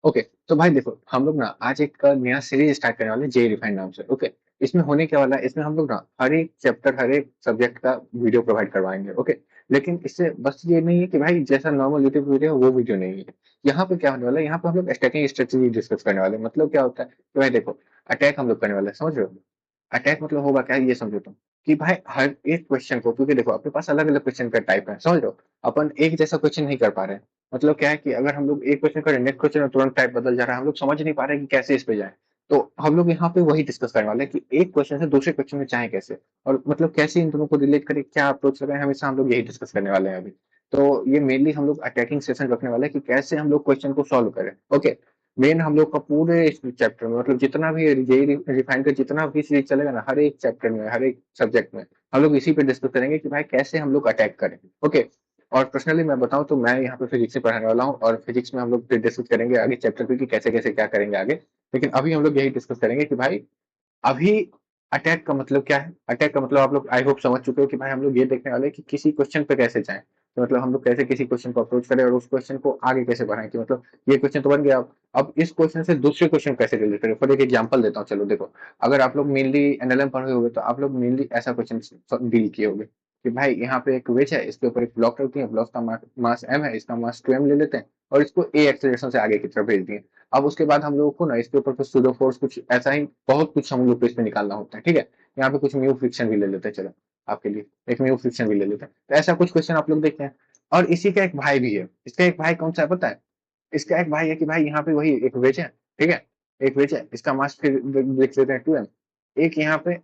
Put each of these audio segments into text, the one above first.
Okay. तो भाई देखो हम लोग ना आज एक नया सीरीज स्टार्ट करने वाले जे रिफाइंड नाम से। ओके। इसमें होने क्या वाला है, इसमें हम लोग ना हर एक चैप्टर हर एक सब्जेक्ट का वीडियो प्रोवाइड करवाएंगे। ओके। लेकिन इससे बस ये नहीं है कि भाई जैसा नॉर्मल यूट्यूब वीडियो है वो वीडियो नहीं है। यहाँ पे क्या होने वाला है, यहाँ पे हम लोग अटैकिंग स्ट्रेटेजी डिस्कस करने वाले हैं। मतलब क्या होता है कि भाई देखो अटैक हम लोग करने वाले हैं, समझ रहे हो। अटैक मतलब होगा क्या, ये समझो तुम कि भाई हर एक क्वेश्चन को, क्योंकि देखो अपने पास अलग अलग क्वेश्चन का टाइप है, समझ रहे हो। अपन एक जैसा क्वेश्चन नहीं कर पा रहे हैं। मतलब क्या है कि अगर हम लोग एक क्वेश्चन करें, नेक्स्ट क्वेश्चन में तुरंत टाइप बदल जा रहा है, हम लोग समझ नहीं पा रहे हैं कि कैसे इस पे जाए। तो हम लोग यहाँ पे वही डिस्कस करने वाले हैं कि एक क्वेश्चन से दूसरे क्वेश्चन में जाए कैसे, और मतलब कैसे इन दोनों को रिलेट करें, क्या अप्रोच लगाए, हमेशा हम लोग यही डिस्कस करने वाले हैं अभी। तो ये मेनली हम लोग अटैकिंग सेशन रखने वाले हैं कि कैसे हम लोग क्वेश्चन को सॉल्व करें। ओके। मेन हम लोग का पूरे इस चैप्टर में, मतलब जितना भी जेई रिफाइन का जितना भी सीरीज चलेगा ना, हर एक चैप्टर में हर एक सब्जेक्ट में हम लोग इसी पे डिस्कस करेंगे कि भाई कैसे हम लोग अटैक करें। ओके। और पर्सनली मैं बताऊं तो मैं यहाँ पे फिजिक्स से पढ़ाने वाला हूँ, और फिजिक्स में हम लोग फिर डिस्कस करेंगे आगे चैप्टर पे कि कैसे कैसे क्या करेंगे आगे। लेकिन अभी हम लोग यही डिस्कस करेंगे कि भाई अभी अटैक का मतलब क्या है। अटैक का मतलब आप लोग आई होप समझ चुके हो कि भाई हम लोग ये देखने वाले हैं कि किसी क्वेश्चन पे कैसे जाएं। तो मतलब हम लोग कैसे किसी क्वेश्चन को अप्रोच करें और उस क्वेश्चन को आगे कैसे बढ़ाएं, कि मतलब ये क्वेश्चन तो बन गया, अब इस क्वेश्चन से दूसरे क्वेश्चन कैसे रिलेट करें। फॉर एक एग्जांपल देता हूँ, चलो देखो। अगर आप लोग मेनली एनएलएम पढ़े होगे तो आप लोग मेनली ऐसा क्वेश्चन डील किए होगे कि भाई यहाँ पे एक वेज है, इसके ऊपर एक ब्लॉक रखती है, ब्लॉक का मास एम है, इसका मास 2m ले लेते हैं और इसको ए एक्सेलरेशन से आगे की तरफ भेज दिए। अब उसके बाद हम लोगों को ना इसके ऊपर कुछ सूडो फोर्स कुछ ऐसा ही बहुत कुछ हम लोग को इसमें निकालना होता है, ठीक है। यहाँ पे कुछ म्यू फ्रिक्शन भी ले लेते हैं, चलो आपके लिए एक म्यू फ्रिक्शन भी ले लेते हैं। तो ऐसा कुछ क्वेश्चन आप लोग देखते हैं। और इसी का एक भाई भी है, इसका एक भाई कौन सा है पता है। इसका एक भाई है कि भाई यहाँ पे वही एक वेज है, ठीक है। एक वेज है, इसका मास फिर देख लेते हैं 2m। एक यहाँ पे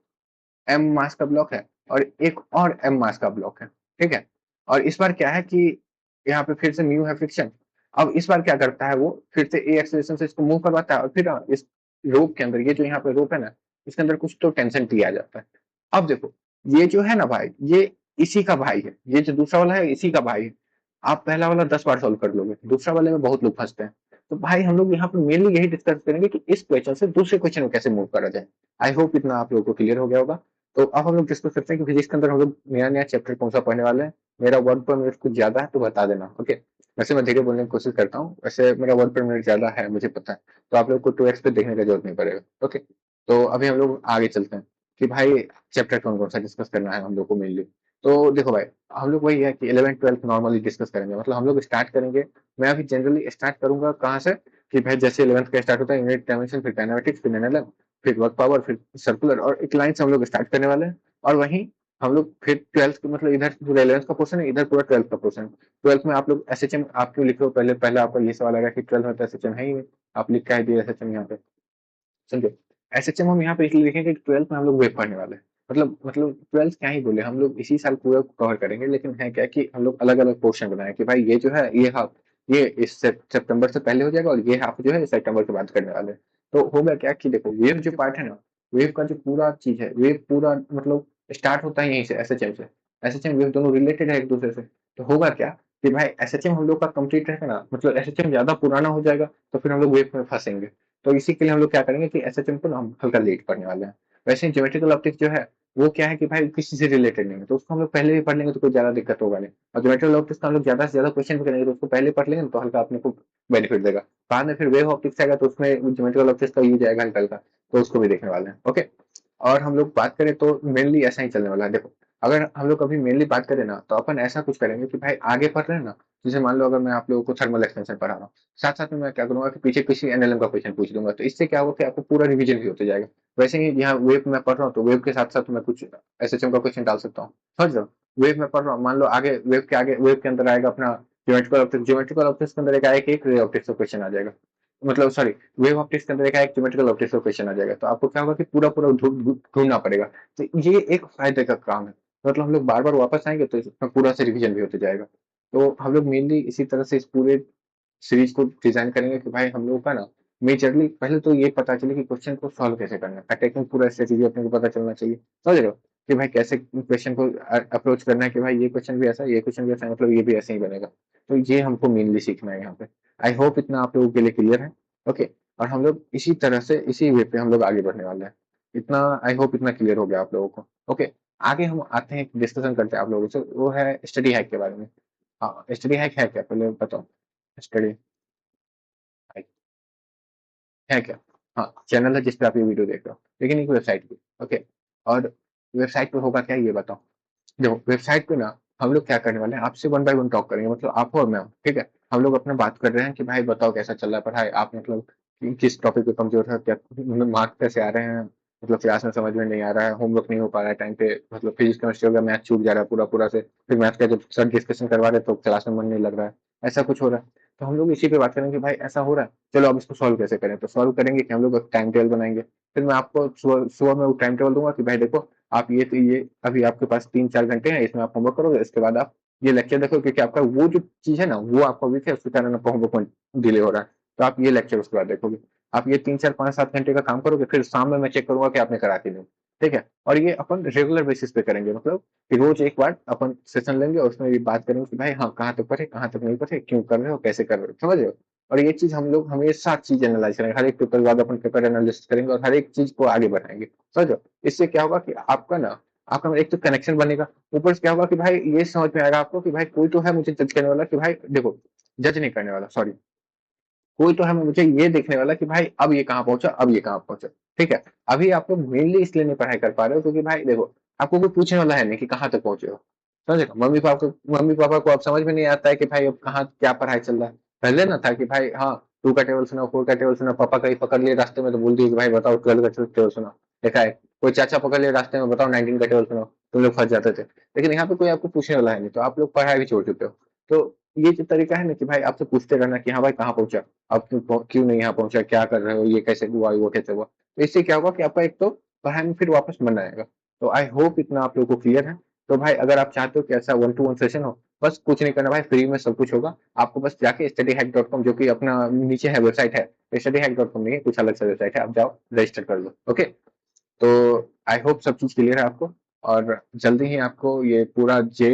एम मास का ब्लॉक है और एक और एम मास का ब्लॉक है, ठीक है। और इस बार क्या है कि यहाँ पे फिर से म्यू है फ्रिक्शन। अब इस बार क्या करता है वो, फिर से ए एक्सेलरेशन से इसको मूव करवाता है और फिर इस रोप के अंदर, ये जो यहाँ पे रोप है ना, इसके अंदर कुछ तो टेंशन टी आ जाता है। अब देखो ये जो है ना भाई, ये इसी का भाई है, ये जो दूसरा वाला है इसी का भाई है। आप पहला वाला 10 बार सॉल्व कर लोगे, दूसरा वाले में बहुत लोग फंसते हैं। तो भाई हम लोग यहाँ पे मेनली यही डिस्कस करेंगे कि इस क्वेश्चन से दूसरे क्वेश्चन में कैसे मूव करा जाए। आई होप इतना आप लोगों को क्लियर हो गया होगा। तो अब हम लोग डिस्कस करते हैं कि फिजिक्स के अंदर हम लोग नया नया चैप्टर कौन सा पढ़ने वाले हैं। मेरा वर्ड पर मिनट कुछ ज्यादा है तो बता देना, ओके। वैसे मैं धीरे बोलने की कोशिश करता हूँ, वैसे मेरा वर्ड पर मिनट ज्यादा है मुझे पता है। तो आप लोग को 2x पे देखने का जरूरत नहीं पड़ेगा, ओके। तो अभी हम लोग आगे चलते हैं कि भाई चैप्टर कौन कौन सा डिस्कस करना है हम लोग को मेनली। तो देखो भाई हम लोग वही है कि 11th 12th नॉर्मली डिस्कस करेंगे, मतलब हम लोग स्टार्ट करेंगे। मैं अभी जनरली स्टार्ट करूंगा कहाँ से, कि भाई जैसे 11th का स्टार्ट होता है यूनिट डायमेंशन, फिर काइनेमेटिक्स, फिर एनएलएम, फिर वर्क पावर, फिर सर्कुलर, और एक लाइन से हम लोग स्टार्ट करने वाले हैं। और वहीं हम लोग फिर 12th मतलब इधर पूरा 11th का पोर्शन है, इधर पूरा 12th का पोर्शन है। 12th में आप लोग एसएचएम आप क्यों लिख रहे हो, पहले पहले आपका ये सवाल आएगा कि 12th में तो एसएचएम है ही नहीं, आप लिख के दिए एसएचएम यहाँ पे, समझे। एसएचएम हम यहाँ पे इसलिए लिखेंगे कि 12th में हम लोग वेब पढ़ने वाले हैं। मतलब 12th क्या ही बोले, हम लोग इसी साल पूरा कवर करेंगे, लेकिन है क्या कि हम लोग अलग अलग पोर्शन बनाए कि भाई ये जो है ये हाफ ये इस सितंबर से पहले हो जाएगा और ये हाफ जो है सितंबर के बाद करने वाले हैं। तो होगा क्या कि देखो वेव जो पार्ट है ना, वेव का जो पूरा चीज है, वेव पूरा मतलब स्टार्ट होता है यहीं से एसएचएम से। एसएचएम वेव दोनों रिलेटेड है एक दूसरे से। तो होगा क्या कि भाई एसएचएम हम लोग का कंप्लीट रहेगा ना, मतलब एसएचएम ज्यादा पुराना हो जाएगा तो फिर हम लोग वेव में फंसेंगे। तो इसी के लिए हम लोग क्या करेंगे कि एसएचएम को ना हम हल्का लेट पढ़ने वाले हैं। वैसे ही ज्योमेट्रिकल ऑप्टिक्स जो है वो क्या है कि भाई किसी से रिलेटेड नहीं है, तो उसको हम लोग पहले भी पढ़ लेंगे तो कोई ज्यादा दिक्कत होगा नहीं। और ज्योमेट्रिकल ऑप्टिक्स का हम लोग ज्यादा से ज्यादा क्वेश्चन भी करेंगे तो उसको पहले पढ़ लेंगे तो हल्का अपने को बेनिफिट देगा। बाद में फिर वेव ऑप्टिक्स आएगा तो उसमें ज्योमेट्रिकल ऑप्टिक्स का यूज आएगा हल्का हल्का, तो उसको भी देखने वाले हैं, ओके। और हम लोग बात करें तो मेनली ऐसा ही चलने वाला है। देखो अगर हम लोग अभी मेनली बात करें ना तो अपन ऐसा कुछ करेंगे कि भाई आगे पढ़ रहे हैं ना, जैसे मान लो अगर मैं आप लोगों को थर्मल एक्सपेंशन पढ़ा रहा हूँ, साथ साथ में मैं क्या करूंगा कि पीछे किसी एनएलएम का क्वेश्चन पूछ दूंगा, तो इससे क्या होगा कि आपको पूरा रिवीजन भी होते जाएगा। वैसे ही यहाँ वेब में पढ़ रहा हूँ तो वेब के साथ साथ मैं कुछ एसएचएम का क्वेश्चन डाल सकता हूँ, समझ रहे हो। वेब में पढ़ रहा हूँ, मान लो आगे वेब के अंदर आएगा अपना ज्योमेट्रिकल ऑप्टिक्स के अंदर एक रे ऑप्टिक्स का क्वेश्चन आ जाएगा, मतलब सॉरी वेव ऑप्टिक्स के अंदर एक ज्योमेट्रिकल ऑप्टिक्स का क्वेश्चन आ जाएगा, तो आपको क्या होगा कि पूरा पूरा ढूंढना पड़ेगा। तो ये एक फायदे का काम है, मतलब हम लोग बार बार वापस आएंगे तो इसमें पूरा से रिवीजन भी होते जाएगा। तो हम लोग मेनली इसी तरह से इस पूरे सीरीज को डिजाइन करेंगे कि भाई हम लोगों का ना मेजरली पहले तो ये पता चले कि क्वेश्चन को सॉल्व कैसे करना है, अटैकिंग पूरा स्ट्रेटेजी अपने को पता चलना चाहिए, समझ रहे हो। कि भाई कैसे क्वेश्चन को अप्रोच करना है, कि भाई ये क्वेश्चन भी ऐसा है, ये क्वेश्चन भी ऐसा है, मतलब ये भी ऐसे ही बनेगा। तो ये हमको मेनली सीखना है यहाँ पे। आई होप इतना आप लोगों के लिए क्लियर है, ओके। और हम लोग इसी तरह से इसी वे पे हम लोग आगे बढ़ने वाले हैं। इतना आई होप इतना क्लियर हो गया आप लोगों को, ओके। आगे हम आते हैं डिस्कशन करते हैं आप लोगों से, वो है स्टडी हैक के बारे में। हाँ स्टडी हैक है क्या, पहले बताओ स्टडी। है क्या? हाँ, चैनल है जिस पे आप ये वीडियो देख रहे हो, लेकिन एक वेबसाइट पे, ओके। और वेबसाइट पे होगा क्या ये बताओ। देखो वेबसाइट पे ना हम लोग क्या करने वाले हैं, आपसे वन बाय वन टॉक करेंगे, मतलब आप हो और मैं हूँ, ठीक है। हम लोग अपना बात कर रहे हैं कि भाई बताओ कैसा चल रहा है पढ़ाई, आप मतलब किस टॉपिक पे कमजोर है, क्या मार्क्स कैसे आ रहे हैं, मतलब क्लास में समझ में नहीं आ रहा है, होमवर्क नहीं हो पा रहा है टाइम पे, मतलब फिजिक्स केमिस्ट्री हो गया मैथ छूट जा रहा है पूरा पूरा से, फिर मैथ का जब सर डिस्कशन करवा रहे तो क्लास में मन नहीं लग रहा है, ऐसा कुछ हो रहा है। तो हम लोग इसी पे बात करेंगे कि भाई ऐसा हो रहा है, चलो अब इसको सॉल्व कैसे करें। तो सॉल्व करेंगे कि हम लोग एक टाइम टेबल बनाएंगे, फिर मैं आपको सुबह सुबह में वो टाइम टेबल दूंगा कि भाई देखो आप ये अभी आपके पास 3-4 घंटे हैं, इसमें आप होमवर्क करोगे, इसके बाद आप ये लेक्चर देखो, क्योंकि आपका वो जो चीज है ना वो आपको वीक है, उसके कारण आपका होमवर्क डिले हो रहा है, तो आप ये लेक्चर उसके बाद देखोगे। आप ये 3-4-5-7 घंटे का काम करोगे, फिर शाम में मैं चेक करूंगा कि आपने करा कि नहीं, ठीक है। और ये अपन रेगुलर बेसिस पे करेंगे, मतलब कि रोज एक बार अपन सेशन लेंगे और उसमें भी बात करेंगे कि भाई हाँ कहाँ तक पढ़े, कहाँ तक नहीं पढ़े, क्यों कर रहे हो, कैसे कर रहे हो, समझ रहे हो। और ये चीज हम लोग हमेशा चीज एनालाइज करेंगे, हर एक पेपर के बाद अपन पेपर एनालिसिस करेंगे और हर एक चीज को आगे बढ़ाएंगे, समझ रहे हो। इससे क्या होगा कि आपका एक तो कनेक्शन बनेगा, ऊपर से क्या होगा कि भाई ये समझ में आएगा आपको कि भाई कोई तो है मुझे जज करने वाला, कि भाई देखो जज नहीं करने वाला, सॉरी, कोई तो है मुझे ये देखने वाला कि भाई अब ये कहाँ पहुंचा, अब ये कहाँ पहुंचा, ठीक है। अभी आप लोग मेनली इसलिए नहीं पढ़ाई कर पा रहे हो क्योंकि भाई देखो आपको कोई पूछने वाला है नहीं कि कहाँ तक पहुंचे हो, समझ रहे हो। मम्मी पापा को अब समझ में नहीं आता है कि भाई अब कहाँ क्या पढ़ाई चल रहा है। पहले ना था कि भाई हाँ 2 का टेबल सुनाओ, 4 का टेबल सुनाओ, पापा कहीं पकड़ लिए रास्ते में तो बोल दिए कि भाई बताओ 12 का टेबल सुनाओ, देखा है। कोई चाचा पकड़ लिए रास्ते में, बताओ 19 का टेबल सुनाओ, तुम लोग फंस जाते थे। लेकिन यहाँ पे कोई आपको पूछने वाला है नहीं, तो आप लोग पढ़ाई भी छोड़ चुके हो। तो ये जो तरीका है ना कि भाई आपसे पूछते रहना कि हाँ भाई कहाँ पहुंचा, अब क्यों नहीं यहाँ पहुंचा, क्या कर रहे हो, ये कैसे हुआ, वो कैसे हुआ। तो इससे क्या होगा कि आपका एक तो पढ़ाई में फिर वापस मन आएगा। तो आई होप इतना आप लोगों को क्लियर है। तो भाई अगर आप चाहते हो कि ऐसा 1-to-1 सेशन हो, बस कुछ नहीं करना भाई, फ्री में सब कुछ होगा। आपको बस जाके studyhack.com, जो कि अपना नीचे है वेबसाइट है, studyhack.com नहीं है, कुछ अलग से वेबसाइट है, आप जाओ रजिस्टर कर लो, ओके। तो आई होप सब चीज क्लियर है आपको। और जल्दी ही आपको ये पूरा जे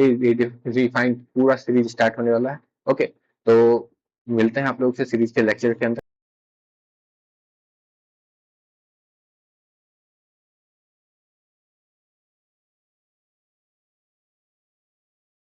रिफाइंड पूरा सीरीज स्टार्ट होने वाला है, ओके। तो मिलते हैं आप लोग से सीरीज के लेक्चर के अंदर।